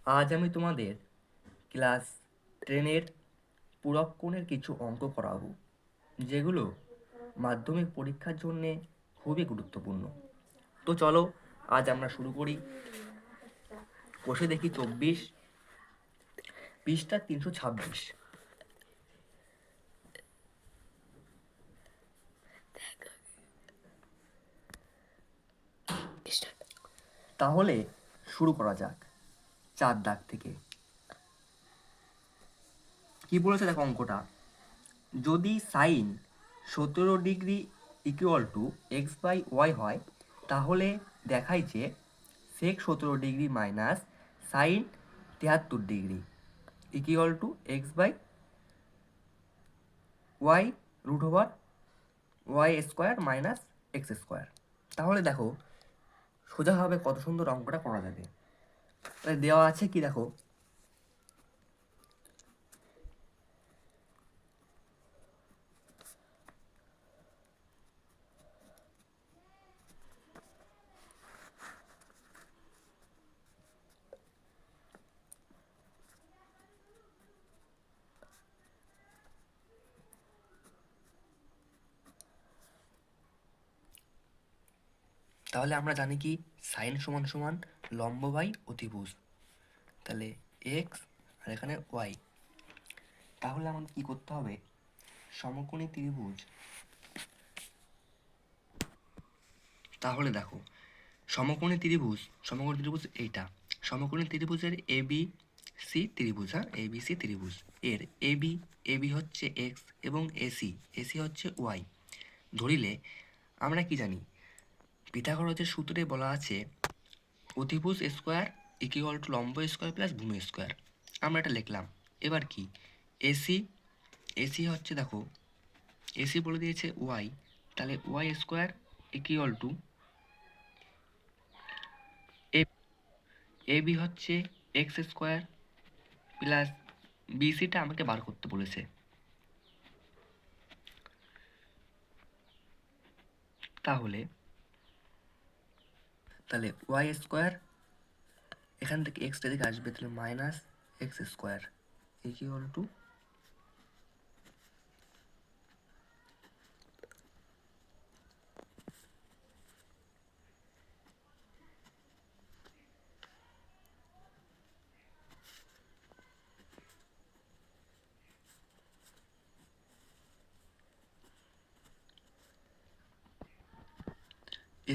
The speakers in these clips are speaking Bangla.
আজ আমি তোমাদের ক্লাস 10-এর পূরক কোণের কিছু অঙ্ক করাবো, যেগুলো মাধ্যমিক পরীক্ষার জন্যে খুবই গুরুত্বপূর্ণ। তো চলো আজ আমরা শুরু করি। কষে দেখি 24 পৃষ্ঠা 326। তাহলে শুরু করা যাক 4 দাগ থেকে। কি বলেছে দেখো অঙ্কটা, যদি sine 17 degree equal to X by Y হয়, তাহলে দেখাই যে sec 17 degree minus sine 73 degree equal to X by Y root over Y square minus X square. তাহলে দেখো সোজাভাবে কত সুন্দর অঙ্কটা করা যাবে। তাহলে দেওয়া আছে কি দেখো, তাহলে আমরা জানি কি সাইন সমান সমান লম্ব বাই অতিভুজ, তাহলে এক্স আর এখানে ওয়াই। তাহলে আমাদের কি করতে হবে, সমকোণী ত্রিভুজ। তাহলে দেখো সমকোণী ত্রিভুজ এইটা, সমকোণী ত্রিভুজের এ বি সি ত্রিভুজ, হ্যাঁ এ বি সি ত্রিভুজ, এর এ বি হচ্ছে এক্স এবং এসি হচ্ছে ওয়াই ধরিলে আমরা কি জানি, পিথাগোরাসের সূত্রে বলা আছে অতিভুজ স্কোয়ার ইকুয়াল টু লম্ব স্কোয়ার প্লাস ভূমি স্কোয়ার। আমরা এটা লিখলাম। এবার কি এসি এসি হচ্ছে দেখো, এসি বলে দিয়েছে ওয়াই, তাহলে Y square equal to A B হচ্ছে এক্স স্কোয়ার প্লাস বিসিটা আমাকে বার করতে বলেছে। তাহলে তাহলে ওয়াই স্কোয়ার এখান থেকে এক্সটা দিকে আসবে, তাহলে minus X square equal two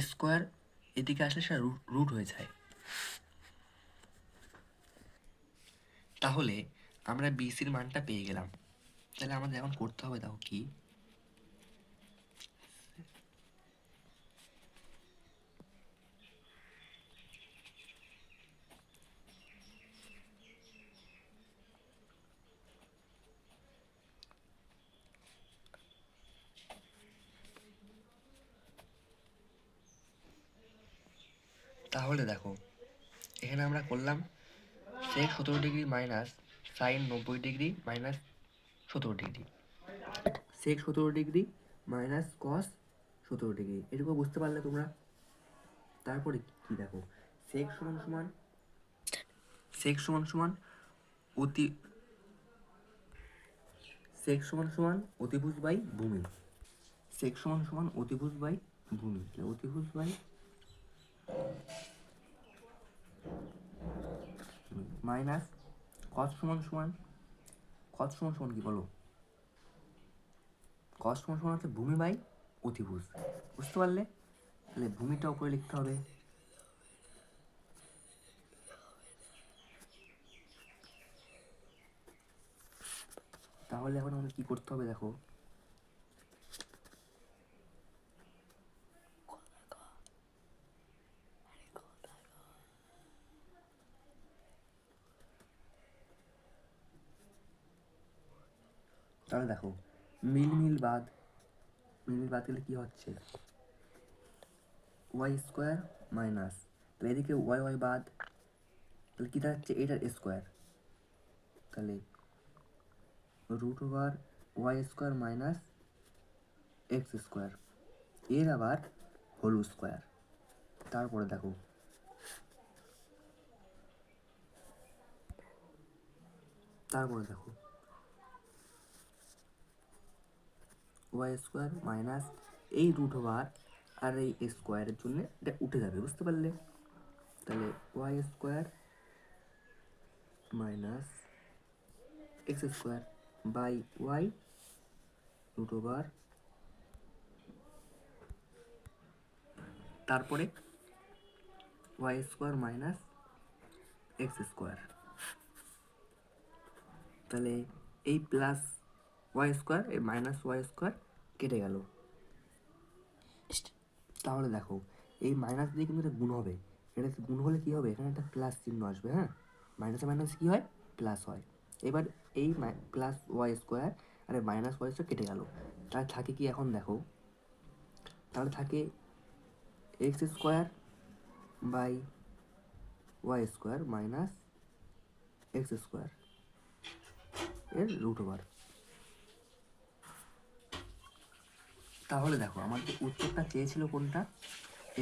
square, এদিকে আসলে সেটা রুট হয়ে যায়। তাহলে আমরা বিসির মানটা পেয়ে গেলাম। তাহলে আমাদের এখন করতে হবে দেখো কি, তাহলে দেখো এখানে আমরা করলাম sec 17 degree minus sine 90 degree minus 17 degree, sec 17 degree minus cos 17 degree, এটুকু বুঝতে পারলে তোমরা। তারপরে কি দেখো, সেক সমান সমান সেক সমান সমান অতি সেক সমান সমান অতিভুজ বাই ভূমি, সেক সমান সমান অতিভুজ বাই ভূমি, অতিভুজ বাই মাইনাস কস সমান সমান কি বলো, কস সমান সমান হচ্ছে ভূমি বাই অতিভুজ, বুঝতে পারলে। তাহলে ভূমিটা উপরে লিখতে হবে, তাহলে এখন আমাদের কি করতে হবে দেখো, তাহলে দেখো মিল বাদ গেলে কি হচ্ছে, ওয়াই স্কোয়ার মাইনাস, তাহলে এদিকে ওয়াই বাদ, তাহলে কী দাঁড়াচ্ছে এটার স্কোয়ার, তাহলে root over Y square minus X square, এর আবার হোল স্কোয়ার। তারপরে দেখো তারপরে দেখো ওয়াই স্কোয়ার মাইনাস এই রুট ওভার আর এই স্কোয়ারের জন্য এটা উঠে যাবে, বুঝতে পারলে? তাহলে Y square minus X square by Y root over, তারপরে Y square minus X square. তাহলে এই প্লাস ওয়াই স্কোয়ার এই মাইনাস ওয়াই স্কোয়ার কেটে গেল। তাহলে দেখো এই মাইনাস দিয়ে কিন্তু এটা গুণ হবে, এটা গুণ হলে কী হবে, এখানে একটা প্লাস চিহ্ন আসবে। হ্যাঁ, মাইনাসে মাইনাস কী হয়, প্লাস হয়। এবার এই প্লাস ওয়াই স্কোয়ার আর মাইনাস ওয়াই স্কোয়ার কেটে গেল। তাহলে থাকে কি, এখন দেখো তাহলে থাকে X square by Y square minus X square এর রুট ওভার। তাহলে দেখো আমাদের উত্তরটা চেয়েছিল কোনটা,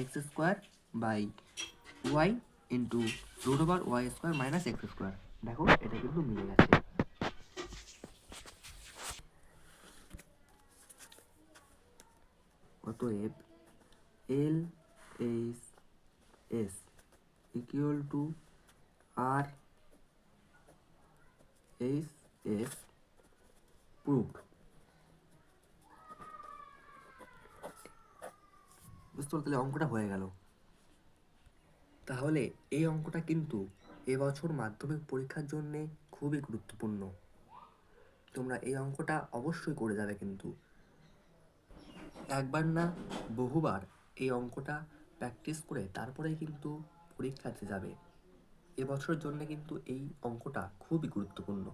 X square by Y into root over Y square minus X square. দেখো এটা কিন্তু মিলে গেছে। অতএব L H S equal to R H S proved. বুঝতে পারলে? তাহলে অঙ্কটা হয়ে গেল। তাহলে এই অঙ্কটা কিন্তু এবছর মাধ্যমিক পরীক্ষার জন্যে খুবই গুরুত্বপূর্ণ। তোমরা এই অঙ্কটা অবশ্যই করে যাবে, কিন্তু একবার না বহুবার এই অঙ্কটা প্র্যাকটিস করে তারপরেই কিন্তু পরীক্ষাতে যাবে। এবছরের জন্য কিন্তু এই অঙ্কটা খুবই গুরুত্বপূর্ণ।